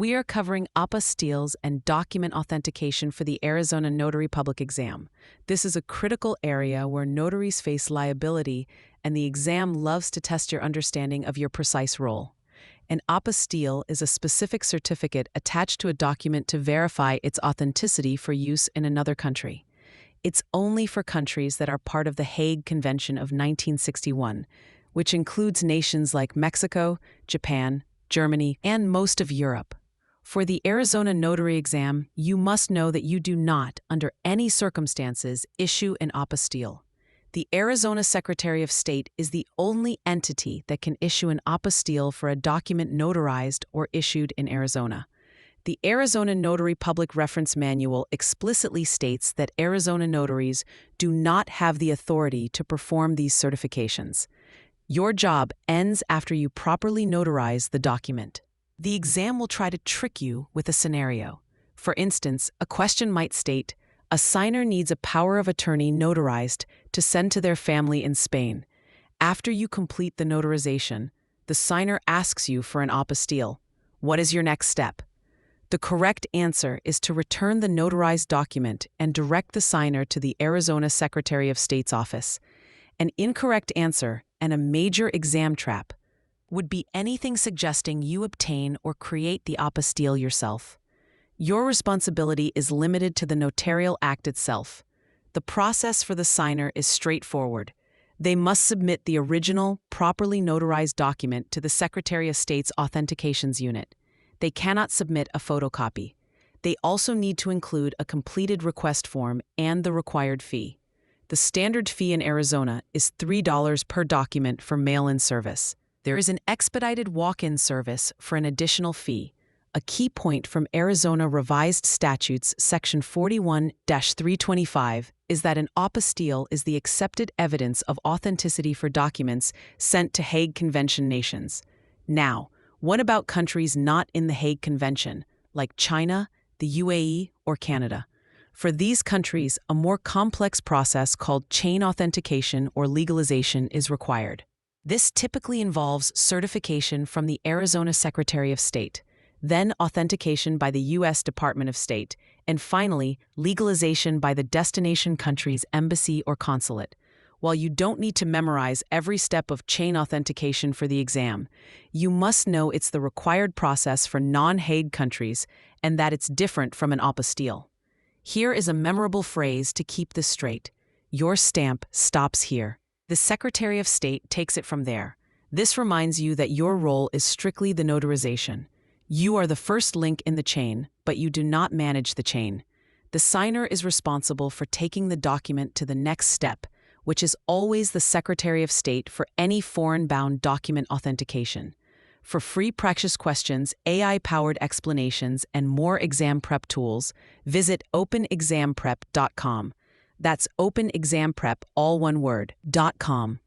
We are covering apostilles and document authentication for the Arizona Notary Public Exam. This is a critical area where notaries face liability, and the exam loves to test your understanding of your precise role. An apostille is a specific certificate attached to a document to verify its authenticity for use in another country. It's only for countries that are part of the Hague Convention of 1961, which includes nations like Mexico, Japan, Germany, and most of Europe. For the Arizona Notary exam, you must know that you do not, under any circumstances, issue an apostille. The Arizona Secretary of State is the only entity that can issue an apostille for a document notarized or issued in Arizona. The Arizona Notary Public Reference Manual explicitly states that Arizona notaries do not have the authority to perform these certifications. Your job ends after you properly notarize the document. The exam will try to trick you with a scenario. For instance, a question might state, a signer needs a power of attorney notarized to send to their family in Spain. After you complete the notarization, the signer asks you for an apostille. What is your next step? The correct answer is to return the notarized document and direct the signer to the Arizona Secretary of State's office. An incorrect answer, and a major exam trap, would be anything suggesting you obtain or create the apostille yourself. Your responsibility is limited to the notarial act itself. The process for the signer is straightforward. They must submit the original, properly notarized document to the Secretary of State's Authentications Unit. They cannot submit a photocopy. They also need to include a completed request form and the required fee. The standard fee in Arizona is $3 per document for mail-in service. There is an expedited walk-in service for an additional fee. A key point from Arizona Revised Statutes Section 41-325 is that an apostille is the accepted evidence of authenticity for documents sent to Hague Convention nations. Now, what about countries not in the Hague Convention, like China, the UAE, or Canada? For these countries, a more complex process called chain authentication or legalization is required. This typically involves certification from the Arizona Secretary of State, then authentication by the U.S. Department of State, and finally, legalization by the destination country's embassy or consulate. While you don't need to memorize every step of chain authentication for the exam, you must know it's the required process for non-Hague countries and that it's different from an apostille. Here is a memorable phrase to keep this straight. Your stamp stops here. The Secretary of State takes it from there. This reminds you that your role is strictly the notarization. You are the first link in the chain, but you do not manage the chain. The signer is responsible for taking the document to the next step, which is always the Secretary of State for any foreign-bound document authentication. For free practice questions, AI-powered explanations, and more exam prep tools, visit openexamprep.com. That's openexamprep, all one word, .com.